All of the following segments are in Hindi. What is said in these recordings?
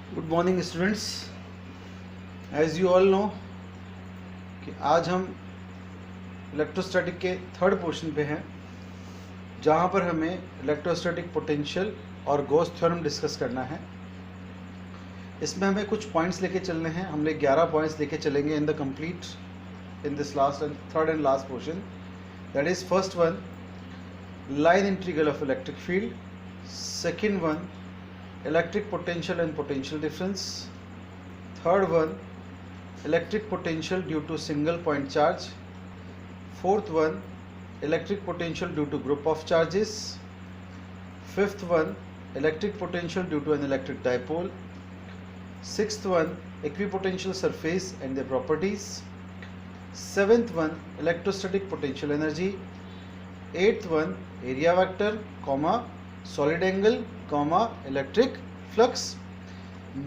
Good morning students. As you all know कि आज हम इलेक्ट्रोस्टैटिक के थर्ड पोर्शन पे हैं, जहाँ पर हमें इलेक्ट्रोस्टैटिक पोटेंशियल और गॉस थ्योरम डिस्कस करना है। इसमें हमें कुछ पॉइंट्स लेके चलने हैं। हम लोग 11 पॉइंट्स लेके चलेंगे in the complete in this last and third and last portion. That is first one, line integral of electric field. Second one, electric potential and potential difference. Third one, electric potential due to single point charge. Fourth one, electric potential due to group of charges. Fifth one, electric potential due to an electric dipole. Sixth one, equipotential surface and their properties. Seventh one, electrostatic potential energy. Eighth one, area vector, comma, solid angle, comma electric flux.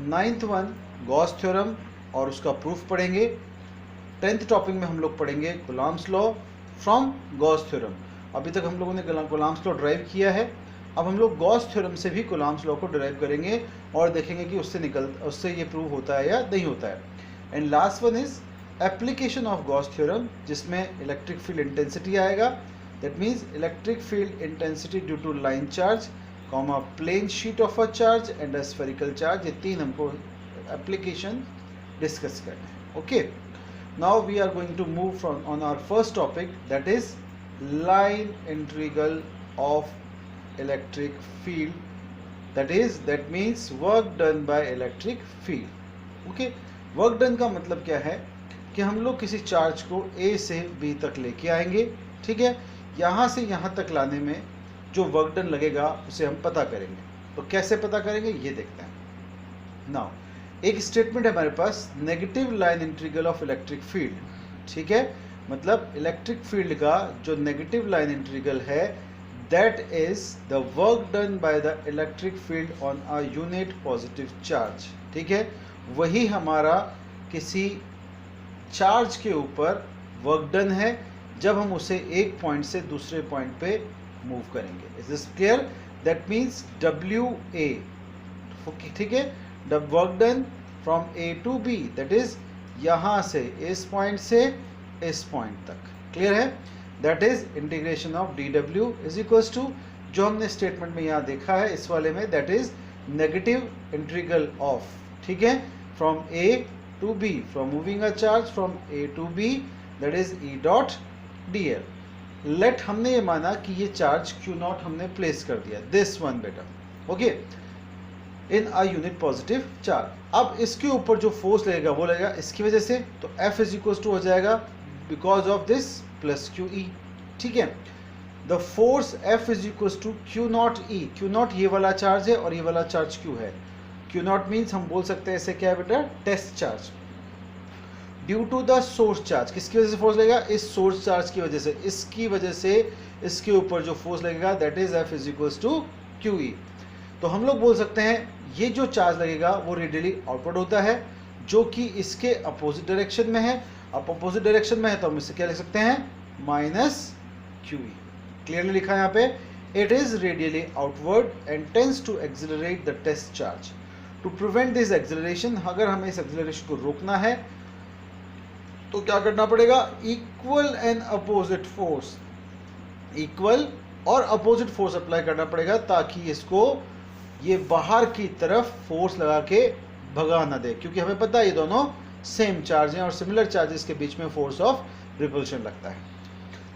Ninth one, Gauss theorem और उसका प्रूफ पढ़ेंगे। 10th टॉपिक में हम लोग पढ़ेंगे Coulomb's law from Gauss theorem. अभी तक हम लोगों ने कूलॉम्स लॉ ड्राइव किया है, अब हम लोग गॉस थ्योरम से भी कूलॉम्स लॉ को ड्राइव करेंगे और देखेंगे कि उससे ये प्रूव होता है या नहीं होता है। And last one is application of Gauss theorem, जिसमें इलेक्ट्रिक फील्ड इंटेंसिटी आएगा। That means electric field intensity due to line charge, comma plane sheet of a charge and a spherical charge. ये तीन हमको एप्लीकेशन डिस्कस करना है। Okay, now we are going to move from on our first topic, that is line integral of electric field. That means work done by electric field. Okay, work done का मतलब क्या है कि हम लोग किसी चार्ज को ए से बी तक लेके आएंगे, ठीक है। यहाँ से यहाँ तक लाने में जो वर्क डन लगेगा उसे हम पता करेंगे। तो कैसे पता करेंगे ये देखते हैं। नाउ एक स्टेटमेंट है हमारे पास, negative line integral of electric field, ठीक है। मतलब इलेक्ट्रिक फील्ड का जो नेगेटिव लाइन इंटीग्रल है, that is the work done by the electric field on a unit positive charge, ठीक है। वही हमारा किसी चार्ज के ऊपर वर्क डन है जब हम उसे एक पॉइंट से दूसरे पॉइंट पे मूव करेंगे। Is this clear? That means WA, ठीक है, the work done from A to B, that is यहाँ से इस पॉइंट से इस पॉइंट तक। क्लियर है? That is integration of dW is equals to, जो हमने स्टेटमेंट में यहाँ देखा है इस वाले में, that is negative integral of, ठीक है, from A to B, from moving a charge from A to B, that is E dot dl। Let हमने ये माना कि ये चार्ज Q0 हमने प्लेस कर दिया, दिस वन बेटा, ओके, इन अ यूनिट पॉजिटिव चार्ज। अब इसके ऊपर जो फोर्स लगेगा वो लगेगा इसकी वजह से, तो F इज इक्वल टू हो जाएगा because of this plus QE, ठीक है। The force F is equal to Q0 E, Q0 ये वाला चार्ज है और ये वाला चार्ज Q है। Q0 मीन्स हम बोल सकते हैं इसे क्या है बेटा, test charge. Due to the source charge, किसकी वजह से फोर्स लगेगा, इस सोर्स चार्ज की वजह से, इसकी वजह से इसके ऊपर जो फोर्स लगेगा that is F is equals to QE। तो हम लोग बोल सकते हैं ये जो चार्ज लगेगा वो रेडियली आउटवर्ड होता है, जो कि इसके अपोजिट डायरेक्शन में है। अब अपोजिट डायरेक्शन में है तो हम इससे क्या लिख सकते हैं, माइनस QE। क्लियरली लिखा है यहाँ पे, it is radially outward and tends to accelerate the test charge. To prevent this acceleration, अगर हमें इस एक्सिलरेशन को रोकना है तो क्या करना पड़ेगा, equal and opposite force, equal और अपोजिट फोर्स अप्लाई करना पड़ेगा, ताकि इसको ये बाहर की तरफ फोर्स लगा के भगा ना दे, क्योंकि हमें पता है ये दोनों सेम चार्ज हैं और सिमिलर चार्जेस के बीच में फोर्स ऑफ रिपल्शन लगता है।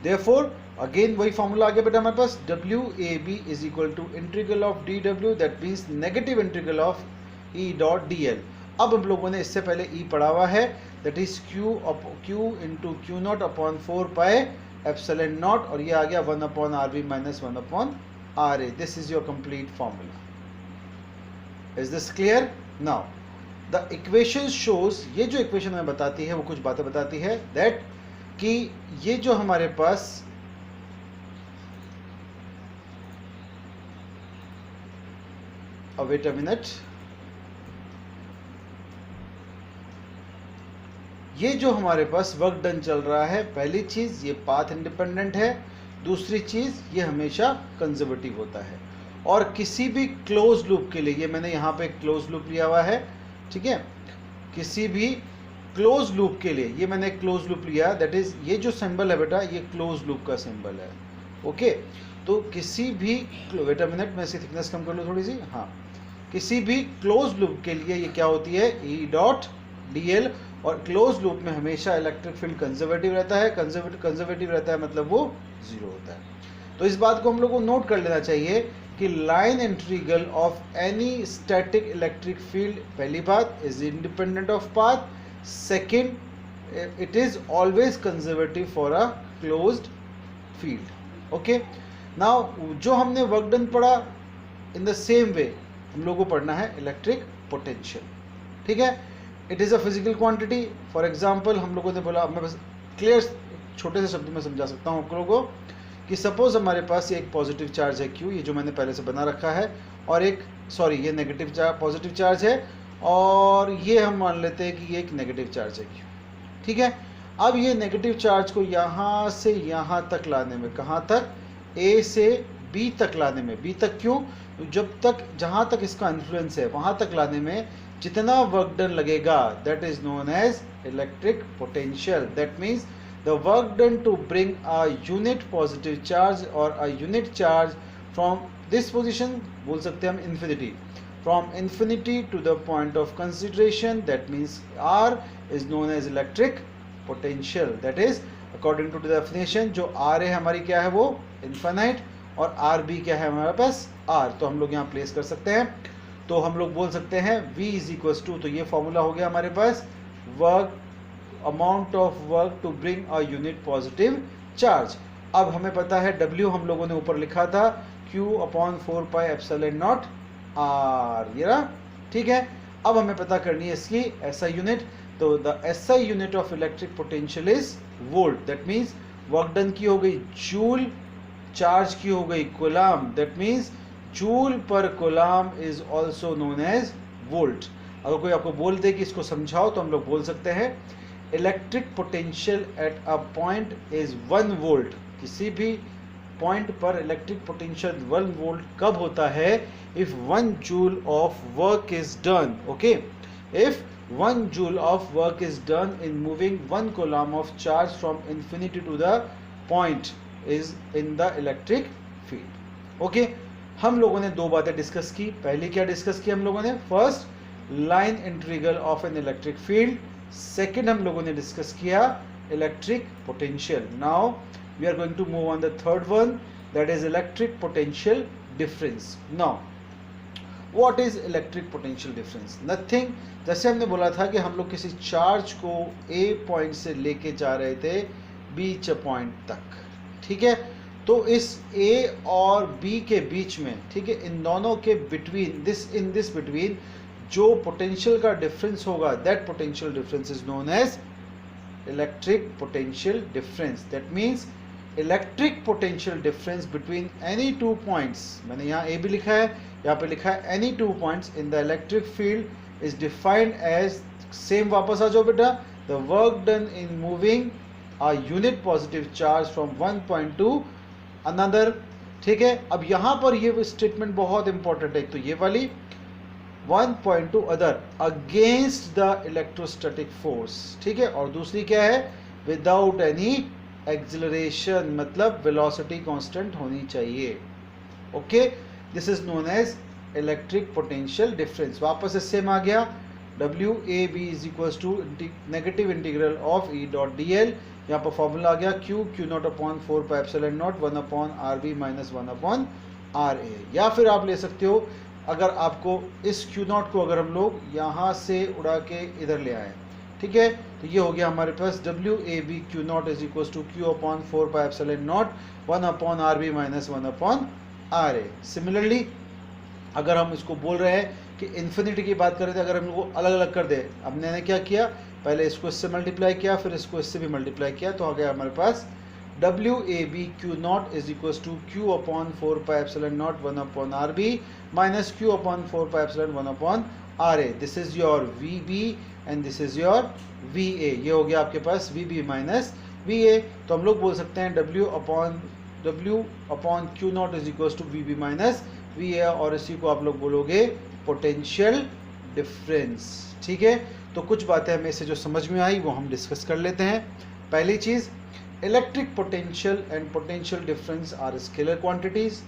देयरफॉर अगेन वही फॉर्मूला आ गया बेटा हमारे पास, WAB is equal to integral of DW, that means negative integral of E dot DL। अब हम लोगों ने इससे पहले E पढ़ा हुआ है, that is Q into Q0 upon 4 pi epsilon not, और ये आ गया 1 upon RB minus 1 upon RA। This is your complete formula. Is this clear? Now the equation shows, ये जो इक्वेशन हमें बताती है वो कुछ बातें बताती है, दैट कि ये जो हमारे पास वेट अ मिनट, ये जो हमारे पास वर्क डन चल रहा है, पहली चीज ये पाथ इंडिपेंडेंट है, दूसरी चीज ये हमेशा कंजर्वेटिव होता है। और किसी भी क्लोज लूप के लिए, ये मैंने यहाँ पे क्लोज लूप लिया हुआ है, ठीक है, किसी भी क्लोज लूप के लिए ये मैंने क्लोज लूप लिया, दैट इज ये जो सिंबल है बेटा ये क्लोज लूप का सिंबल है। ओके, तो किसी भी, वेट अ मिनट मैं इसकी थिकनेस कम कर लूँ थोड़ी सी, हाँ, किसी भी क्लोज लूप के लिए ये क्या होती है, ई डॉट डी एल, और क्लोज लूप में हमेशा इलेक्ट्रिक फील्ड कंजर्वेटिव रहता है, कंजर्वेटिव रहता है मतलब वो जीरो होता है। तो इस बात को हम लोग को नोट कर लेना चाहिए कि line integral of any static electric field, पहली बात, is independent of path, second it is always conservative for a closed field. Okay, now जो हमने वर्क डन पढ़ा, इन द सेम वे हम लोग को पढ़ना है इलेक्ट्रिक पोटेंशियल, ठीक है। It is a physical quantity. For example हम लोगों ने बोला, मैं बस क्लियर छोटे से शब्दों में समझा सकता हूँ आप लोगों को, कि सपोज हमारे पास ये एक पॉजिटिव चार्ज है Q, ये जो मैंने पहले से बना रखा है, और एक ये नेगेटिव चार्ज, पॉजिटिव चार्ज है, और ये हम मान लेते हैं कि ये एक नेगेटिव चार्ज है Q, ठीक है। अब ये नेगेटिव चार्ज को यहाँ से यहाँ तक लाने में, कहाँ तक, A से B तक लाने में, B तक क्यों, जब तक जहाँ तक इसका इन्फ्लुएंस है वहाँ तक लाने में जितना वर्क डन लगेगा, that is known as electric potential. That means the work done to bring a unit positive charge or a unit charge from this position, बोल सकते हैं हम infinity, from infinity to the point of consideration, that means R is known as electric potential। that is according to the definition, जो R है हमारी क्या है वो infinite, और RB क्या है हमारे पास R, तो हम लोग यहाँ प्लेस कर सकते हैं। तो हम लोग बोल सकते हैं V is equals to, तो ये फॉर्मूला हो गया हमारे पास, work amount of work to bring a unit positive charge. अब हमें पता है W हम लोगों ने ऊपर लिखा था Q/4πε0 R, ये रहा, ठीक है। अब हमें पता करनी है इसकी SI यूनिट, तो the SI unit of electric potential is volt. That means work done की हो गई जूल, चार्ज की हो गई कूलाम, दैट मीन्स जूल पर coulomb is also known as volt. अगर कोई आपको बोल दे कि इसको समझाओ, तो हम लोग बोल सकते हैं electric potential at a point is 1 volt. किसी भी पॉइंट पर इलेक्ट्रिक पोटेंशियल 1 वोल्ट कब होता है, if 1 joule of work is done. Okay, if 1 joule of work is done in moving 1 coulomb of charge from infinity to the point is in the electric field. Okay, हम लोगों ने दो बातें डिस्कस की। पहली क्या डिस्कस की हम लोगों ने, first line integral of an electric field, second हम लोगों ने डिस्कस किया electric potential. Now we are going to move on the third one, that is electric potential difference. Now what is electric potential difference? Nothing, जैसे हमने बोला था कि हम लोग किसी चार्ज को A पॉइंट से लेके जा रहे थे B पॉइंट तक, ठीक है। तो इस A और B के बीच में, ठीक है, इन दोनों के बिटवीन, इन दिस बिटवीन जो पोटेंशियल का डिफरेंस होगा, that potential difference is known as electric potential difference. That means electric potential difference between any two points, मैंने यहाँ ए भी लिखा है, यहाँ पे लिखा है any two points in the electric field is defined as, same वापस आ जाओ बेटा, the work done in moving a unit positive charge from one point to another, ठीक है। अब यहाँ पर ये स्टेटमेंट बहुत इंपॉर्टेंट है, तो ये वाली one point to other against the electrostatic force, ठीक है, और दूसरी क्या है, विदाउट एनी एक्सिलरेशन, मतलब वेलोसिटी कांस्टेंट होनी चाहिए। Okay, this is known as electric potential difference. वापस से सेम आ गया, WAB is equal to negative integral of E dot DL, यहाँ पर फॉर्मूला आ गया Q0 upon 4πε0 1 upon RB minus 1 upon RA। या फिर आप ले सकते हो, अगर आपको इस Q0 को अगर हम लोग यहाँ से उड़ा के इधर ले आए, ठीक है, तो ये हो गया हमारे पास WAB Q0 is equal to Q upon 4πε0 1 upon RB minus 1 upon RA। Similarly अगर हम इसको बोल रहे हैं कि इन्फिनिटी की बात करें, तो अगर हम लोग को अलग अलग कर दे, हमने क्या किया, पहले इसको इससे मल्टीप्लाई किया, फिर इसको इससे भी मल्टीप्लाई किया, तो आ गया हमारे पास WAB Q0 is equal to Q upon 4πε0 1 upon RB minus Q upon 4πε0 1 upon RA। This is your VB and this is your VA। ये हो गया आपके पास VB माइनस VA। तो हम लोग बोल सकते हैं W upon Q0 is equal to VB minus V है, और इसी को आप लोग बोलोगे पोटेंशियल डिफरेंस। ठीक है, तो कुछ बातें हमें से जो समझ में आई वो हम डिस्कस कर लेते हैं। पहली चीज़, electric potential and potential difference are scalar quantities,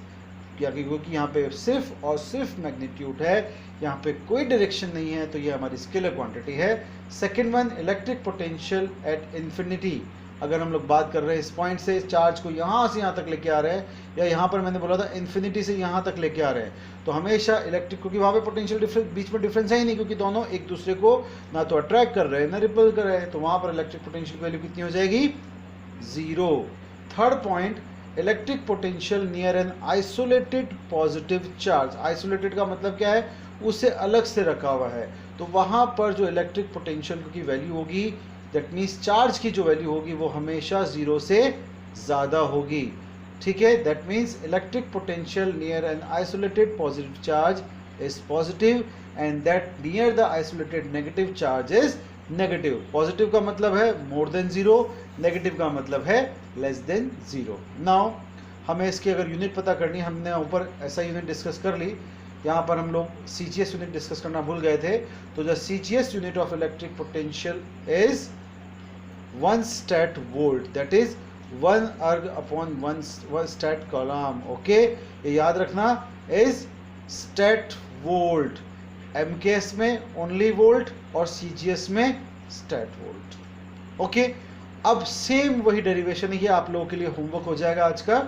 क्योंकि यहाँ पे सिर्फ और सिर्फ मैग्नीट्यूड है, यहाँ पे कोई डायरेक्शन नहीं है, तो ये हमारी स्केलर क्वांटिटी है। Second one, electric potential at infinity, अगर हम लोग बात कर रहे हैं इस पॉइंट से चार्ज को यहाँ से यहाँ तक लेके आ रहे हैं, या यहाँ पर मैंने बोला था इन्फिनिटी से यहाँ तक लेके आ रहे हैं, तो हमेशा इलेक्ट्रिक, क्योंकि वहाँ पे पोटेंशियल डिफरेंस बीच में डिफरेंस है ही नहीं, क्योंकि दोनों एक दूसरे को ना तो अट्रैक्ट कर रहे हैं ना रिपल कर रहे हैं, तो वहाँ पर इलेक्ट्रिक पोटेंशियल की वैल्यू कितनी हो जाएगी? 0। Third point, electric potential near an isolated positive charge. Isolated का मतलब क्या है? उसे अलग से रखा हुआ है, तो वहाँ पर जो इलेक्ट्रिक पोटेंशियल की वैल्यू होगी, दैट मीन्स चार्ज की जो वैल्यू होगी वो हमेशा 0 से ज़्यादा होगी। ठीक है, that means electric potential near an isolated positive charge is positive and that near the isolated negative charge is negative. Positive का मतलब है मोर देन 0, नेगेटिव का मतलब है लेस देन 0। नाउ हमें इसकी अगर यूनिट पता करनी, हमने ऊपर ऐसा यूनिट डिस्कस कर ली, यहाँ पर हम लोग CGS यूनिट डिस्कस करना भूल गए थे, तो the CGS unit of electric potential is 1 statvolt, that is 1 erg upon 1 stat column. Okay, ये याद रखना, इज स्टैट वोल्ट। MKS में ओनली वोल्ट और CGS में स्टैट वोल्ट। ओके, अब सेम वही डेरिवेशन है, ये आप लोगों के लिए होमवर्क हो जाएगा आज का।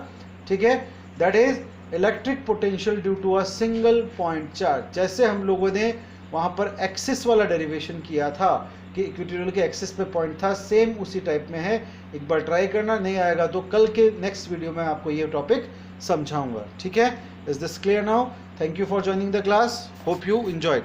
ठीक है, that is electric potential due to a single point charge. जैसे हम लोगों ने वहाँ पर एक्सिस वाला डेरिवेशन किया था कि इक्वेटोरियल के एक्सिस पे पॉइंट था, सेम उसी टाइप में है। एक बार ट्राई करना, नहीं आएगा तो कल के नेक्स्ट वीडियो में आपको ये टॉपिक समझाऊंगा। ठीक है, is this clear now? Thank you for joining the class. Hope you enjoyed.